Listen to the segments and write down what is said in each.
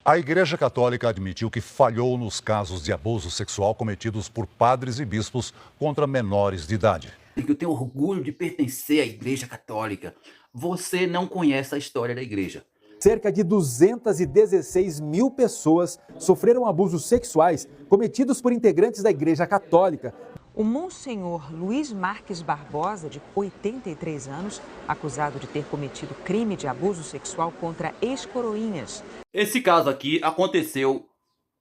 A Igreja Católica admitiu que falhou nos casos de abuso sexual cometidos por padres e bispos contra menores de idade. Eu tenho orgulho de pertencer à Igreja Católica. Você não conhece a história da Igreja. Cerca de 216 mil pessoas sofreram abusos sexuais cometidos por integrantes da Igreja Católica. O Monsenhor Luiz Marques Barbosa, de 83 anos, acusado de ter cometido crime de abuso sexual contra ex-coroinhas. Esse caso aqui aconteceu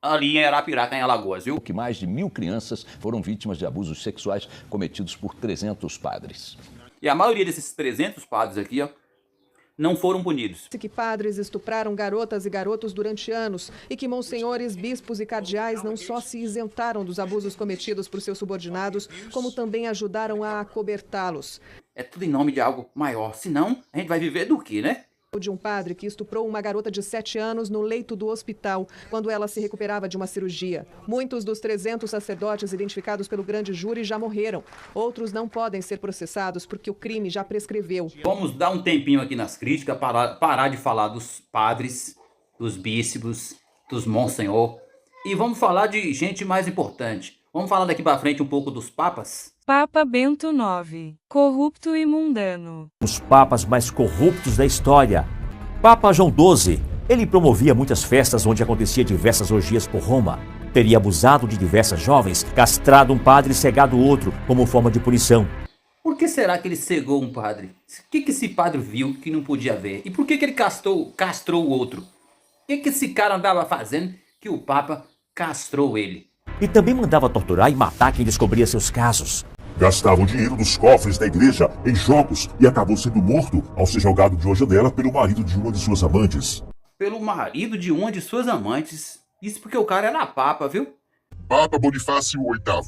ali em Arapiraca, em Alagoas, viu? Que mais de 1.000 crianças foram vítimas de abusos sexuais cometidos por 300 padres. E a maioria desses 300 padres aqui, ó, não foram punidos. Que padres estupraram garotas e garotos durante anos e que monsenhores, bispos e cardeais não só se isentaram dos abusos cometidos por seus subordinados, como também ajudaram a acobertá-los. É tudo em nome de algo maior, senão a gente vai viver do quê, né? De um padre que estuprou uma garota de 7 anos no leito do hospital, quando ela se recuperava de uma cirurgia. Muitos dos 300 sacerdotes identificados pelo grande júri já morreram. Outros não podem ser processados porque o crime já prescreveu. Vamos dar um tempinho aqui nas críticas, parar de falar dos padres, dos bispos, dos monsenhor. E vamos falar de gente mais importante. Vamos falar daqui para frente um pouco dos papas. Papa Bento IX, corrupto e mundano. Os papas mais corruptos da história. Papa João XII. Ele promovia muitas festas onde acontecia diversas orgias por Roma. Teria abusado de diversas jovens, castrado um padre e cegado outro como forma de punição. Por que será que ele cegou um padre? O que esse padre viu que não podia ver? E por que ele castrou o outro? O que esse cara andava fazendo que o Papa castrou ele? E também mandava torturar e matar quem descobria seus casos. Gastava o dinheiro dos cofres da igreja em jogos e acabou sendo morto ao ser jogado de uma janela pelo marido de uma de suas amantes. Pelo marido de uma de suas amantes? Isso porque o cara era papa, viu? Papa Bonifácio VIII.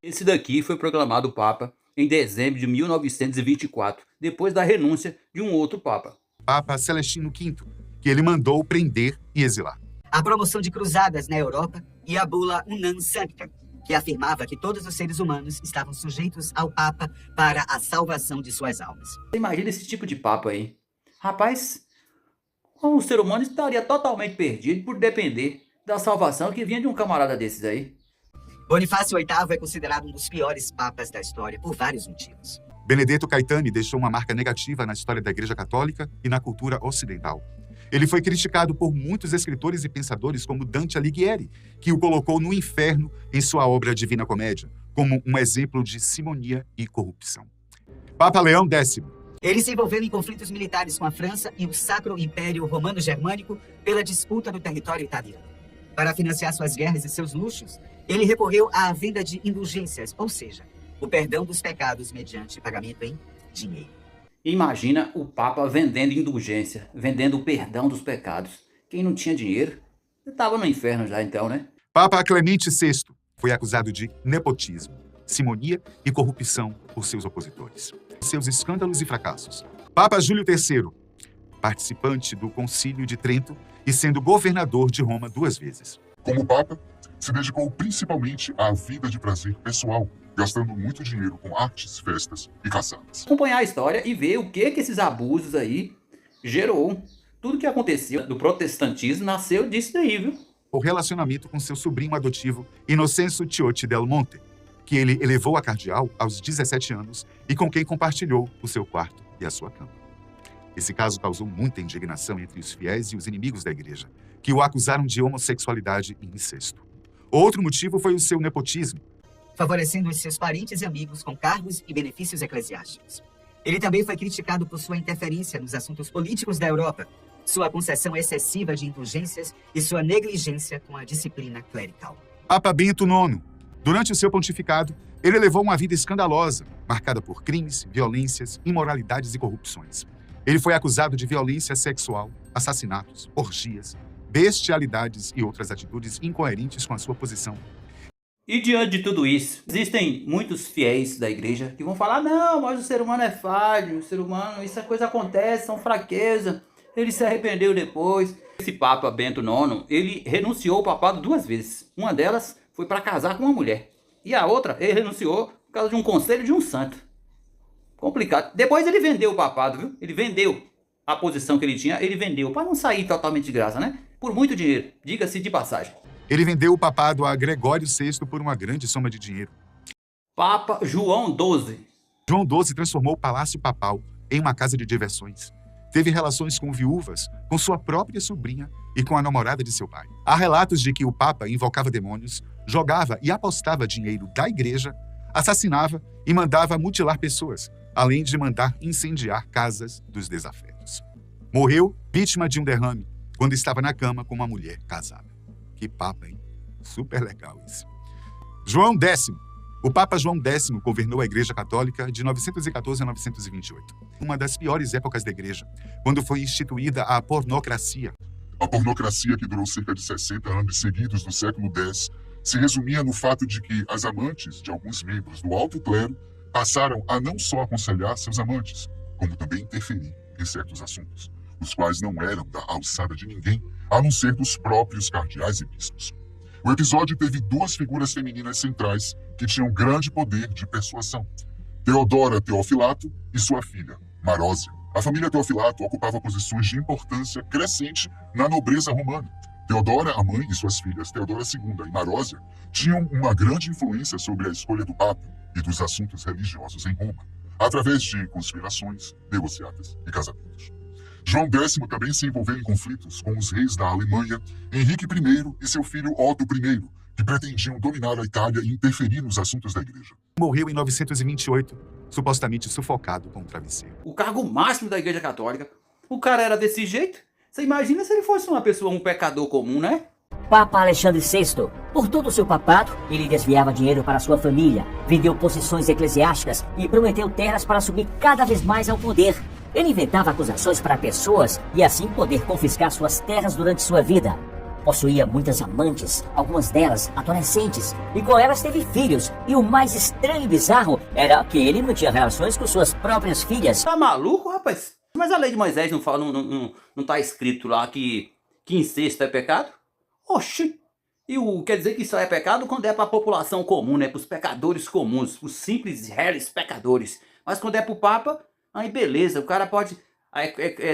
Esse daqui foi proclamado papa em dezembro de 1924, depois da renúncia de um outro papa. Papa Celestino V, que ele mandou prender e exilar. A promoção de cruzadas na Europa e a bula Unam Sancta, que afirmava que todos os seres humanos estavam sujeitos ao Papa para a salvação de suas almas. Imagina esse tipo de papa aí. Rapaz, o ser humano estaria totalmente perdido por depender da salvação que vinha de um camarada desses aí. Bonifácio VIII é considerado um dos piores papas da história por vários motivos. Benedetto Caetani deixou uma marca negativa na história da Igreja Católica e na cultura ocidental. Ele foi criticado por muitos escritores e pensadores como Dante Alighieri, que o colocou no inferno em sua obra Divina Comédia, como um exemplo de simonia e corrupção. Papa Leão X. Ele se envolveu em conflitos militares com a França e o Sacro Império Romano-Germânico pela disputa do território italiano. Para financiar suas guerras e seus luxos, ele recorreu à venda de indulgências, ou seja, o perdão dos pecados mediante pagamento em dinheiro. Imagina o Papa vendendo indulgência, vendendo o perdão dos pecados. Quem não tinha dinheiro, estava no inferno já então, né? Papa Clemente VI foi acusado de nepotismo, simonia e corrupção por seus opositores. Seus escândalos e fracassos. Papa Júlio III, participante do Concílio de Trento e sendo governador de Roma 2 vezes. Como Papa, se dedicou principalmente à vida de prazer pessoal, gastando muito dinheiro com artes, festas e caçadas. Acompanhar a história e ver o que esses abusos aí gerou. Tudo que aconteceu do protestantismo nasceu disso daí, viu? O relacionamento com seu sobrinho adotivo, Innocenzo Ciotti del Monte, que ele elevou a cardeal aos 17 anos e com quem compartilhou o seu quarto e a sua cama. Esse caso causou muita indignação entre os fiéis e os inimigos da igreja, que o acusaram de homossexualidade e incesto. Outro motivo foi o seu nepotismo, favorecendo os seus parentes e amigos com cargos e benefícios eclesiásticos. Ele também foi criticado por sua interferência nos assuntos políticos da Europa, sua concessão excessiva de indulgências e sua negligência com a disciplina clerical. Papa Bento IX. Durante o seu pontificado, ele levou uma vida escandalosa, marcada por crimes, violências, imoralidades e corrupções. Ele foi acusado de violência sexual, assassinatos, orgias, bestialidades e outras atitudes incoerentes com a sua posição. E diante de tudo isso, existem muitos fiéis da igreja que vão falar: não, mas o ser humano é falho, o ser humano, isso é coisa acontece, são fraqueza, ele se arrependeu depois. Esse Papa Bento IX, ele renunciou ao papado 2 vezes. Uma delas foi para casar com uma mulher. E a outra, ele renunciou por causa de um conselho de um santo. Complicado. Depois ele vendeu o papado, viu? Ele vendeu a posição que ele tinha, ele vendeu, para não sair totalmente de graça, né? por muito dinheiro, diga-se de passagem. Ele vendeu o papado a Gregório VI por uma grande soma de dinheiro. Papa João XII. João XII transformou o Palácio Papal em uma casa de diversões. Teve relações com viúvas, com sua própria sobrinha e com a namorada de seu pai. Há relatos de que o Papa invocava demônios, jogava e apostava dinheiro da igreja, assassinava e mandava mutilar pessoas, além de mandar incendiar casas dos desafetos. Morreu vítima de um derrame quando estava na cama com uma mulher casada. Que papa, hein? Super legal isso. João X. O Papa João X governou a Igreja Católica de 914 a 928, uma das piores épocas da Igreja, quando foi instituída a pornocracia. A pornocracia, que durou cerca de 60 anos seguidos no século X, se resumia no fato de que as amantes de alguns membros do alto clero passaram a não só aconselhar seus amantes, como também interferir em certos assuntos, os quais não eram da alçada de ninguém, a não ser dos próprios cardeais e bispos. O episódio teve duas figuras femininas centrais que tinham grande poder de persuasão: Teodora Teofilato e sua filha, Marósia. A família Teofilato ocupava posições de importância crescente na nobreza romana. Teodora, a mãe, e suas filhas, Teodora II e Marósia, tinham uma grande influência sobre a escolha do Papa e dos assuntos religiosos em Roma, através de conspirações, negociatas e casamentos. João X também se envolveu em conflitos com os reis da Alemanha, Henrique I e seu filho Otto I, que pretendiam dominar a Itália e interferir nos assuntos da igreja. Morreu em 928, supostamente sufocado com um travesseiro. O cargo máximo da Igreja Católica. O cara era desse jeito? Você imagina se ele fosse uma pessoa, um pecador comum, né? Papa Alexandre VI, por todo o seu papado, ele desviava dinheiro para sua família, vendeu posições eclesiásticas e prometeu terras para subir cada vez mais ao poder. Ele inventava acusações para pessoas e assim poder confiscar suas terras durante sua vida. Possuía muitas amantes, algumas delas adolescentes, e com elas teve filhos. E o mais estranho e bizarro era que ele não tinha relações com suas próprias filhas. Tá maluco, rapaz? Mas a lei de Moisés não tá escrito lá que incesto é pecado? Oxi! Quer dizer que isso é pecado quando é pra população comum, né? Pros pecadores comuns, pros simples, réis pecadores. Mas quando é pro Papa, aí beleza, o cara pode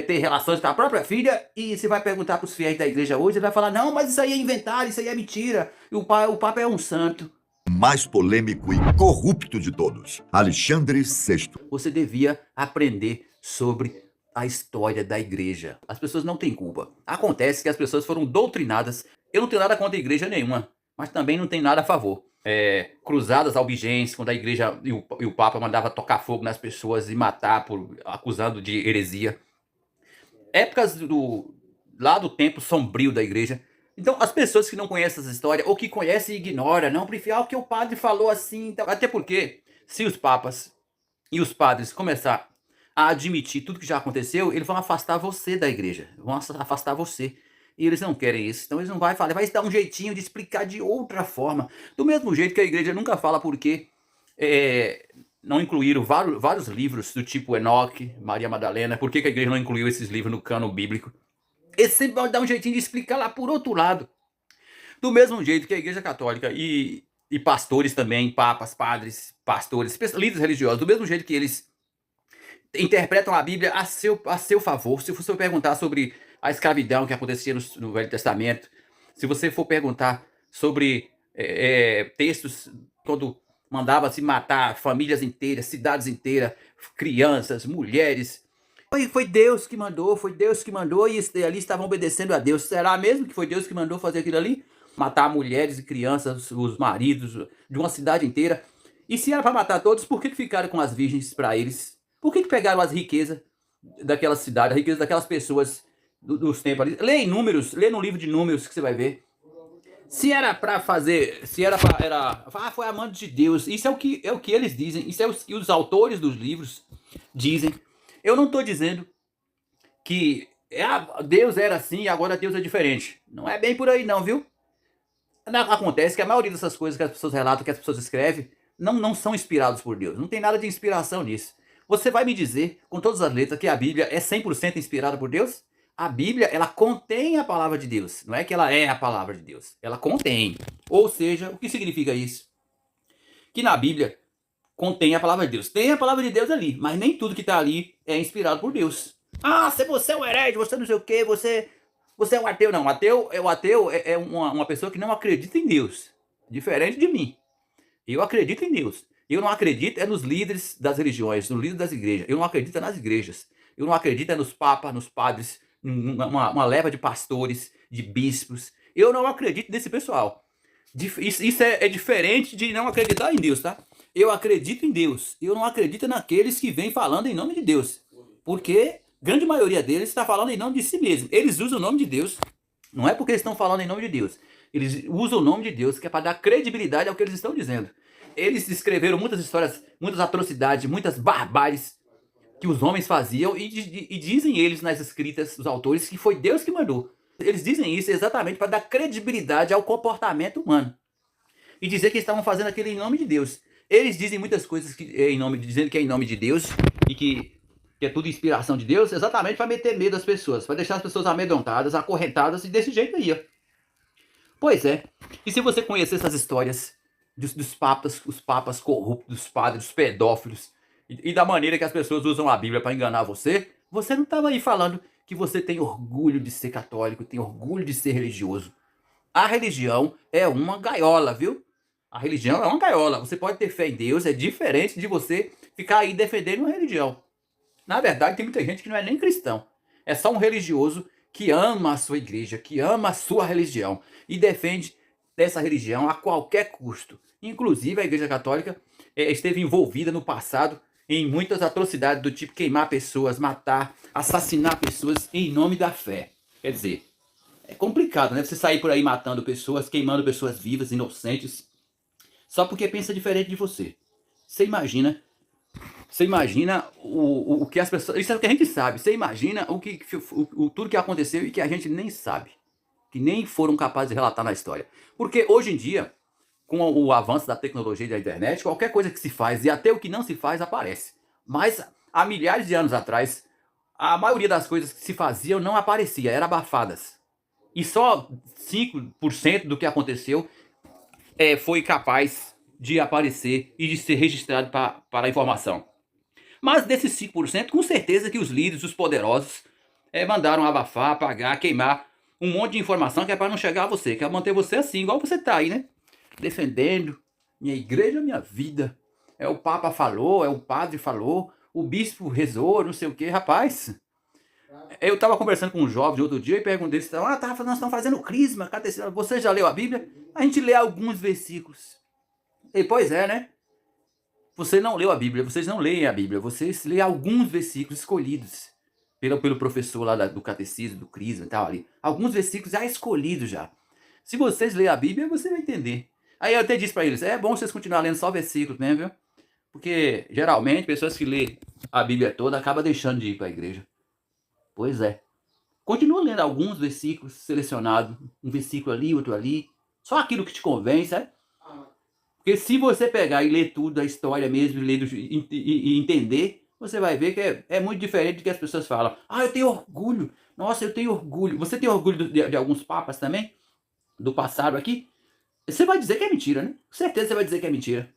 ter relações com a própria filha, e você vai perguntar pros fiéis da igreja hoje, ele vai falar: não, mas isso aí é inventário, isso aí é mentira, e o Papa é um santo. Mais polêmico e corrupto de todos, Alexandre VI. Você devia aprender sobre a história da igreja. As pessoas não têm culpa. Acontece que as pessoas foram doutrinadas. Eu não tenho nada contra a igreja nenhuma, mas também não tenho nada a favor. Cruzadas albigenses, quando a igreja e o Papa mandava tocar fogo nas pessoas e matar, acusando de heresia. Épocas lá do tempo sombrio da igreja. Então, as pessoas que não conhecem essa história, ou que conhecem e ignoram, não prefiam o que o padre falou assim. Então, até porque, se os papas e os padres começar a admitir tudo que já aconteceu, eles vão afastar você da igreja. Vão afastar você. E eles não querem isso. Então eles não vão falar. Vai dar um jeitinho de explicar de outra forma. Do mesmo jeito que a igreja nunca fala porque não incluíram vários livros do tipo Enoque, Maria Madalena. Por que a igreja não incluiu esses livros no cânon bíblico? Eles sempre vão dar um jeitinho de explicar lá por outro lado. Do mesmo jeito que a igreja católica e pastores também, papas, padres, pastores, líderes religiosos, do mesmo jeito que eles interpretam a Bíblia a seu favor. Se você perguntar sobre a escravidão que acontecia no Velho Testamento, se você for perguntar sobre textos quando mandava-se matar famílias inteiras, cidades inteiras, crianças, mulheres, foi Deus que mandou, e ali estavam obedecendo a Deus. Será mesmo que foi Deus que mandou fazer aquilo ali? Matar mulheres e crianças, os maridos de uma cidade inteira. E se era para matar todos, por que ficaram com as virgens para eles? Por que pegaram as riquezas daquela cidade, a riqueza daquelas pessoas dos tempos ali? Lê no livro de Números que você vai ver. Se era para fazer, foi amante de Deus. Isso é o que eles dizem, isso é o que os autores dos livros dizem. Eu não estou dizendo que Deus era assim e agora Deus é diferente. Não é bem por aí não, viu? Acontece que a maioria dessas coisas que as pessoas relatam, que as pessoas escrevem, não são inspirados por Deus. Não tem nada de inspiração nisso. Você vai me dizer, com todas as letras, que a Bíblia é 100% inspirada por Deus? A Bíblia, ela contém a palavra de Deus. Não é que ela é a palavra de Deus. Ela contém. Ou seja, o que significa isso? Que na Bíblia contém a palavra de Deus. Tem a palavra de Deus ali, mas nem tudo que está ali é inspirado por Deus. Ah, se você é um herege, você não sei o quê, você Você é um ateu? Não, o ateu é uma pessoa que não acredita em Deus. Diferente de mim. Eu acredito em Deus. Eu não acredito nos líderes das religiões, nos líderes das igrejas. Eu não acredito nas igrejas. Eu não acredito nos papas, nos padres, uma leva de pastores, de bispos. Eu não acredito nesse pessoal. Isso é diferente de não acreditar em Deus, tá? Eu acredito em Deus. Eu não acredito naqueles que vêm falando em nome de Deus. Porque a grande maioria deles está falando em nome de si mesmo. Eles usam o nome de Deus. Não é porque eles estão falando em nome de Deus. Eles usam o nome de Deus, que é para dar credibilidade ao que eles estão dizendo. Eles escreveram muitas histórias, muitas atrocidades, muitas barbáries que os homens faziam e dizem eles nas escritas, os autores, que foi Deus que mandou. Eles dizem isso exatamente para dar credibilidade ao comportamento humano. E dizer que eles estavam fazendo aquilo em nome de Deus. Eles dizem muitas coisas dizendo que é em nome de Deus e que é tudo inspiração de Deus, exatamente para meter medo às pessoas, para deixar as pessoas amedrontadas, acorrentadas e desse jeito aí, ó. Pois é. E se você conhecer essas histórias dos papas, os papas corruptos, dos padres, dos pedófilos e da maneira que as pessoas usam a Bíblia para enganar você, você não estava aí falando que você tem orgulho de ser católico, tem orgulho de ser religioso. A religião é uma gaiola, viu? A religião é uma gaiola. Você pode ter fé em Deus, é diferente de você ficar aí defendendo uma religião. Na verdade, tem muita gente que não é nem cristão. É só um religioso que ama a sua igreja, que ama a sua religião e defende dessa religião a qualquer custo. Inclusive, a Igreja Católica esteve envolvida no passado em muitas atrocidades do tipo queimar pessoas, matar, assassinar pessoas em nome da fé. Quer dizer, é complicado, né? Você sair por aí matando pessoas, queimando pessoas vivas, inocentes, só porque pensa diferente de você. Você imagina o que as pessoas... Isso é o que a gente sabe. Você imagina tudo que aconteceu e que a gente nem sabe. Que nem foram capazes de relatar na história. Porque hoje em dia, com o avanço da tecnologia e da internet, qualquer coisa que se faz e até o que não se faz aparece. Mas há milhares de anos atrás, a maioria das coisas que se faziam não aparecia, eram abafadas. E só 5% do que aconteceu foi capaz de aparecer e de ser registrado para a informação. Mas desses 5%, com certeza que os líderes, os poderosos, mandaram abafar, apagar, queimar um monte de informação que é para não chegar a você, que é manter você assim, igual você tá aí, né? Defendendo, minha igreja, minha vida. O Papa falou, o padre falou, o bispo rezou, não sei o que, rapaz. Eu tava conversando com um jovem outro dia e perguntei se nós estamos fazendo crisma, catecismo. Você já leu a Bíblia? A gente lê alguns versículos. Pois é, né? Você não leu a Bíblia, vocês não leem a Bíblia, vocês leem alguns versículos escolhidos pelo professor lá do catecismo, do crisma e tal ali. Alguns versículos já escolhidos já. Se vocês lerem a Bíblia, você vai entender. Aí eu até disse para eles, é bom vocês continuarem lendo só versículos mesmo, viu? Porque geralmente pessoas que lêem a Bíblia toda acabam deixando de ir para a igreja. Pois é. Continua lendo alguns versículos selecionados, um versículo ali, outro ali, só aquilo que te convém, sabe? Porque se você pegar e ler tudo a história mesmo, e entender, você vai ver que é muito diferente do que as pessoas falam. Eu tenho orgulho. Nossa, eu tenho orgulho. Você tem orgulho de alguns papas também? Do passado aqui? Você vai dizer que é mentira, né? Com certeza você vai dizer que é mentira.